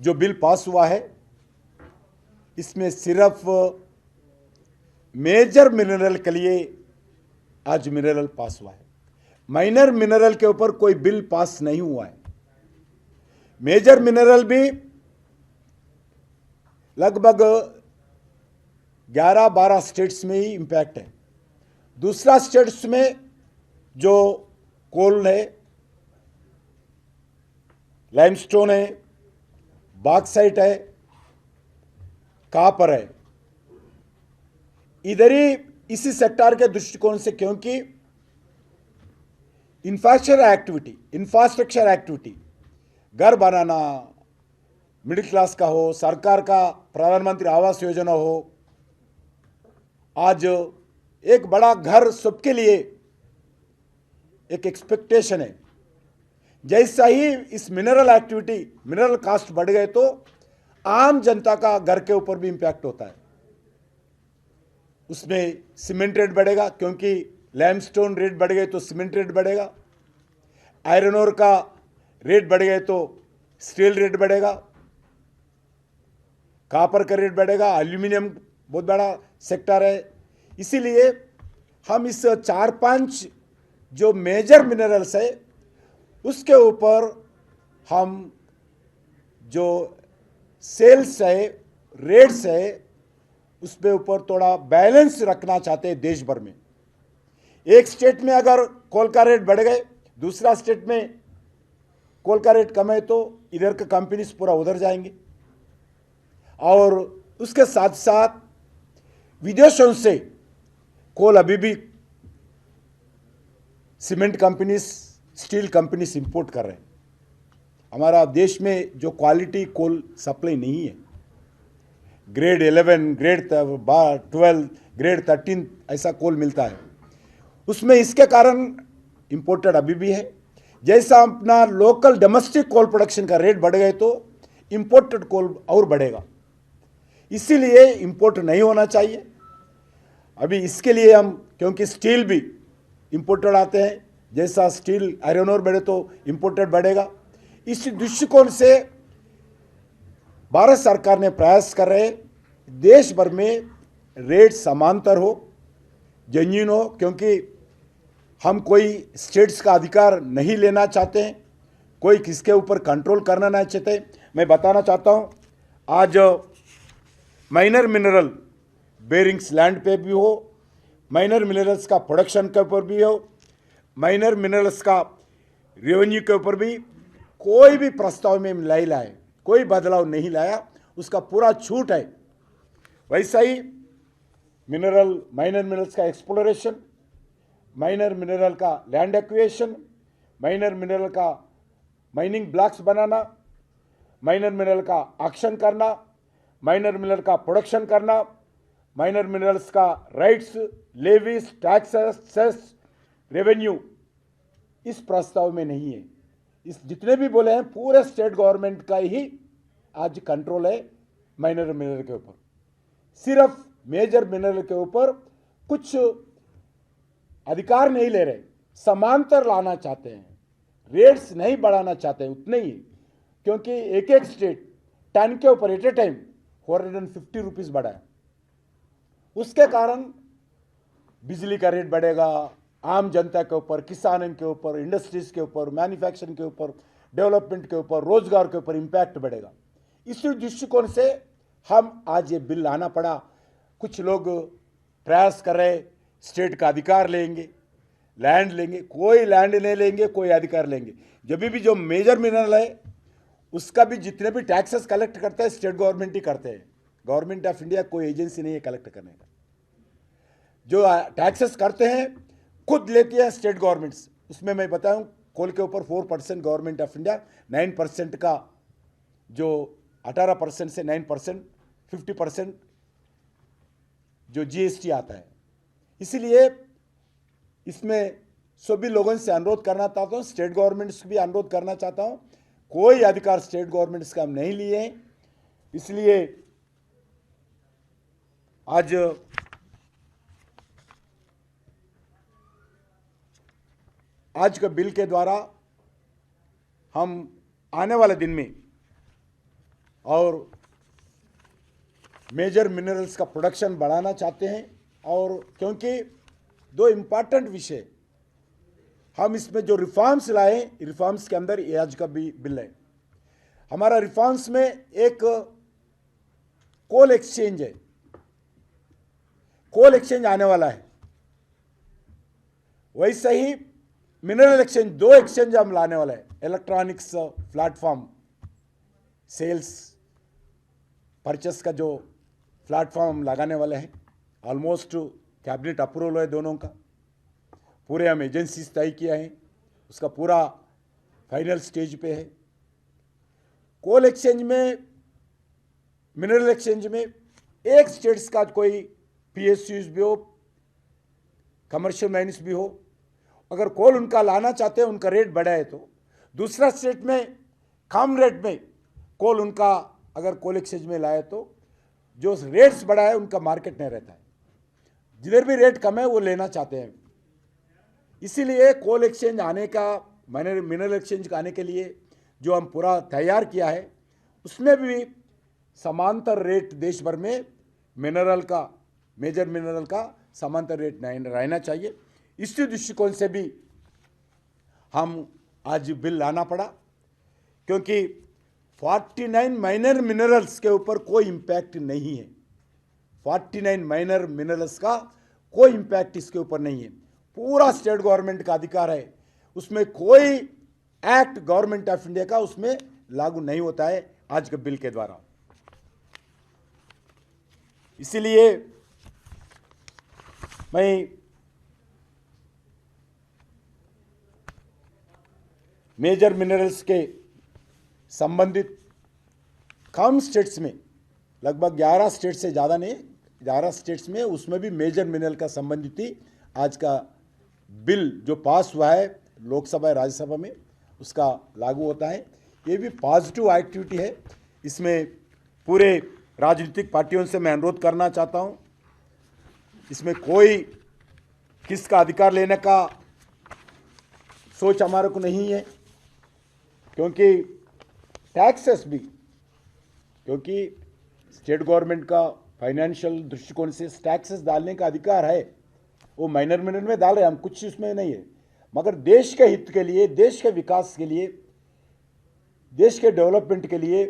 जो bill pass हुआ है इसमें सिर्फ मेजर मिनरल के लिए आज मिनरल पास हुआ है। माइनर मिनरल के ऊपर कोई बिल पास नहीं हुआ है। मेजर मिनरल भी लगभग 11-12 स्टेट्स में ही इंपैक्ट है। दूसरा स्टेट्स में जो कोल है, लाइमस्टोन है, बॉक्साइट है, कॉपर है, इधर ही इसी सेक्टर के दृष्टिकोण से, क्योंकि इंफ्रास्ट्रक्चर एक्टिविटी घर बनाना, मिडिल क्लास का हो, सरकार का प्रधानमंत्री आवास योजना हो, आज एक बड़ा घर सबके लिए एक एक्सपेक्टेशन है। जैसा ही इस मिनरल कास्ट बढ़ गए तो आम जनता का घर के ऊपर भी इंपैक्ट होता है। उसमें सीमेंट रेट बढ़ेगा, क्योंकि लैमस्टोन रेट बढ़ गए तो सीमेंट रेट बढ़ेगा, आयरन ओर का रेट बढ़ गए तो स्टील रेट बढ़ेगा, कॉपर का रेट बढ़ेगा, एल्यूमिनियम बहुत बड़ा सेक्टर है। इसीलिए हम इस 4-5 जो मेजर मिनरल्स है उसके ऊपर हम जो सेल्स है, रेट्स है, उसके ऊपर थोड़ा बैलेंस रखना चाहते हैं देश भर में। एक स्टेट में अगर कोल का रेट बढ़ गए, दूसरा स्टेट में कोल का रेट कम है तो इधर के कंपनीज पूरा उधर जाएंगे। और उसके साथ साथ विदेशों से कोल अभी भी cement companies, steel companies import कर रहे हैं। हमारा देश में जो क्वालिटी कोल सप्लाई नहीं है, ग्रेड 11, ग्रेड 12, ग्रेड 13 ऐसा कोल मिलता है, उसमें इसके कारण इंपोर्टेड अभी भी है। जैसा अपना लोकल डोमेस्टिक कोल प्रोडक्शन का रेट बढ़ गए तो इंपोर्टेड कोल और बढ़ेगा, इसीलिए इंपोर्ट नहीं होना चाहिए। अभी इसके लिए हम, क्योंकि स्टील भी इंपोर्टेड आते हैं, जैसा स्टील आयरन ओर बढ़े तो इंपोर्टेड बढ़ेगा। इस दृष्टिकोण से भारत सरकार ने प्रयास कर रहे देश भर में रेट समांतर हो, जेन्युइन हो, क्योंकि हम कोई स्टेट्स का अधिकार नहीं लेना चाहते हैं, कोई किसके ऊपर कंट्रोल करना नहीं चाहते। मैं बताना चाहता हूं, आज माइनर मिनरल बेरिंग्स लैंड पे भी हो, माइनर मिनरल्स का प्रोडक्शन के ऊपर भी हो, माइनर मिनरल्स का रेवेन्यू के ऊपर भी कोई भी प्रस्ताव में नहीं लाए, कोई बदलाव नहीं लाया, उसका पूरा छूट है। वैसा ही माइनर मिनरल्स का एक्सप्लोरेशन, माइनर मिनरल का लैंड एक्विजिशन, माइनर मिनरल का माइनिंग ब्लॉक्स बनाना, माइनर मिनरल का ऑक्शन करना, माइनर मिनरल का प्रोडक्शन करना, माइनर मिनरल्स का rights, levies, taxes, cess, revenue इस प्रस्ताव में नहीं है। इस जितने भी बोले हैं पूरे स्टेट गवर्नमेंट का ही आज कंट्रोल है माइनर मिनरल के ऊपर। सिर्फ मेजर मिनरल के ऊपर कुछ अधिकार नहीं ले रहे, समांतर लाना चाहते हैं, रेट्स नहीं बढ़ाना चाहते हैं, उतने ही। क्योंकि एक एक स्टेट टन के ऊपर एट ए टाइम 450 रुपीज बढ़ा है, उसके कारण बिजली का रेट बढ़ेगा, आम जनता के ऊपर, किसानों के ऊपर, इंडस्ट्रीज के ऊपर, मैन्युफैक्चरिंग के ऊपर, डेवलपमेंट के ऊपर, रोजगार के ऊपर इंपैक्ट बढ़ेगा। इसी दृष्टिकोण से हम आज ये बिल लाना पड़ा। कुछ लोग प्रयास कर रहे स्टेट का अधिकार लेंगे, लैंड लेंगे, कोई लैंड नहीं लेंगे, कोई अधिकार लेंगे। जब भी जो मेजर मिनरल है उसका भी जितने भी टैक्सेस कलेक्ट करते हैं स्टेट गवर्नमेंट ही करते हैं, गवर्नमेंट ऑफ इंडिया कोई एजेंसी नहीं है कलेक्ट करने का। जो टैक्सेस करते हैं खुद लेती है स्टेट गवर्नमेंट्स। उसमें मैं बताऊं, कोल के ऊपर 4% गवर्नमेंट ऑफ इंडिया, 9% का जो 18% से 9%, 50% जो जीएसटी आता है। इसीलिए इसमें सभी लोगों से अनुरोध करना चाहता हूँ, स्टेट गवर्नमेंट्स भी अनुरोध करना चाहता हूँ, कोई अधिकार स्टेट गवर्नमेंट्स का हम नहीं लिए हैं। इसलिए आज के बिल के द्वारा हम आने वाले दिन में और मेजर मिनरल्स का प्रोडक्शन बढ़ाना चाहते हैं। और क्योंकि दो इम्पॉर्टेंट विषय हम इसमें जो रिफॉर्म्स लाए, रिफॉर्म्स के अंदर ये आज का भी बिल है। हमारा रिफॉर्म्स में एक कोल एक्सचेंज है, कोल एक्सचेंज आने वाला है। वैसे ही मिनरल एक्सचेंज, दो एक्सचेंज हम लाने वाला है। इलेक्ट्रॉनिक्स प्लेटफॉर्म, सेल्स परचेस का जो प्लेटफॉर्म हम लगाने वाले हैं, ऑलमोस्ट कैबिनेट अप्रूवल है दोनों का। पूरे हम एजेंसीज तय किया है, उसका पूरा फाइनल स्टेज पे है। कोल एक्सचेंज में, मिनरल एक्सचेंज में एक स्टेट्स का कोई पीएसयूज भी हो, कमर्शियल माइंस भी हो, अगर कोल उनका लाना चाहते हैं, उनका रेट बढ़ा है तो दूसरा स्टेट में कम रेट में कोल उनका अगर कोल एक्सचेंज में लाए तो जो रेट्स बढ़ा है उनका मार्केट नहीं रहता है। जिधर भी रेट कम है वो लेना चाहते हैं। इसीलिए कोल एक्सचेंज आने का, मिनरल एक्सचेंज आने के लिए जो हम पूरा तैयार किया है, उसमें भी समांतर रेट देश भर में मिनरल का, मेजर मिनरल का समांतर रेट रहना चाहिए। इसी दृष्टिकोण से भी हम आज बिल लाना पड़ा, क्योंकि 49 माइनर मिनरल्स के ऊपर कोई इम्पैक्ट नहीं है। 49 माइनर मिनरल्स का कोई इम्पैक्ट इसके ऊपर नहीं है। पूरा स्टेट गवर्नमेंट का अधिकार है, उसमें कोई एक्ट गवर्नमेंट ऑफ इंडिया का उसमें लागू नहीं होता है आज के बिल के द्वारा। इसीलिए मैं मेजर मिनरल्स के संबंधित कम स्टेट्स में, लगभग 11 स्टेट से ज़्यादा नहीं, 11 स्टेट्स में, उसमें भी मेजर मिनरल का संबंधित ही आज का बिल जो पास हुआ है लोकसभा राज्यसभा में, उसका लागू होता है। ये भी पॉजिटिव एक्टिविटी है। इसमें पूरे राजनीतिक पार्टियों से मैं अनुरोध करना चाहता हूँ, इसमें कोई किसका अधिकार लेने का सोच हमारे को नहीं है, क्योंकि टैक्सेस भी, क्योंकि स्टेट गवर्नमेंट का फाइनेंशियल दृष्टिकोण से टैक्सेस डालने का अधिकार है, वो माइनर मिनरल में डाल रहे हैं हम, कुछ इसमें नहीं है। मगर देश के हित के लिए, देश के विकास के लिए, देश के डेवलपमेंट के लिए,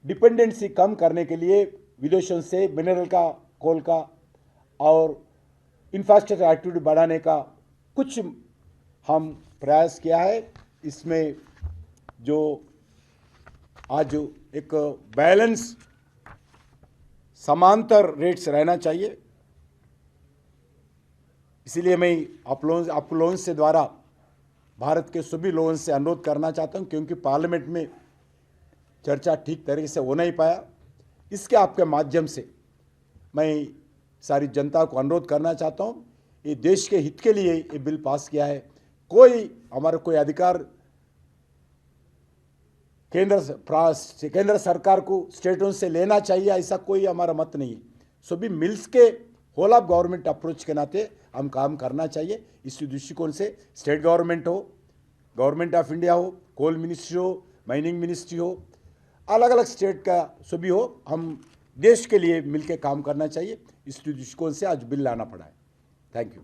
डिपेंडेंसी कम करने के लिए विदेशों से मिनरल का, कोल का और इंफ्रास्ट्रक्चर एक्टिविटी बढ़ाने का कुछ हम प्रयास किया है। इसमें जो आज एक बैलेंस, समांतर रेट्स रहना चाहिए। इसीलिए मैं आप लोगों से द्वारा भारत के सभी लोगों से अनुरोध करना चाहता हूं, क्योंकि पार्लियामेंट में चर्चा ठीक तरीके से हो नहीं पाया। इसके आपके माध्यम से मैं सारी जनता को अनुरोध करना चाहता हूं, ये देश के हित के लिए ये बिल पास किया है। हमारा कोई अधिकार केंद्र सरकार को स्टेटों से लेना चाहिए, ऐसा कोई हमारा मत नहीं है। सभी मिल्स के होल ऑफ गवर्नमेंट अप्रोच के नाते हम काम करना चाहिए। इस दृष्टिकोण से स्टेट गवर्नमेंट हो, गवर्नमेंट ऑफ इंडिया हो, कोल मिनिस्ट्री हो, माइनिंग मिनिस्ट्री हो, अलग अलग स्टेट का सभी हो, हम देश के लिए मिलकर काम करना चाहिए। इस दृष्टिकोण से आज बिल लाना पड़ा है। Thank you.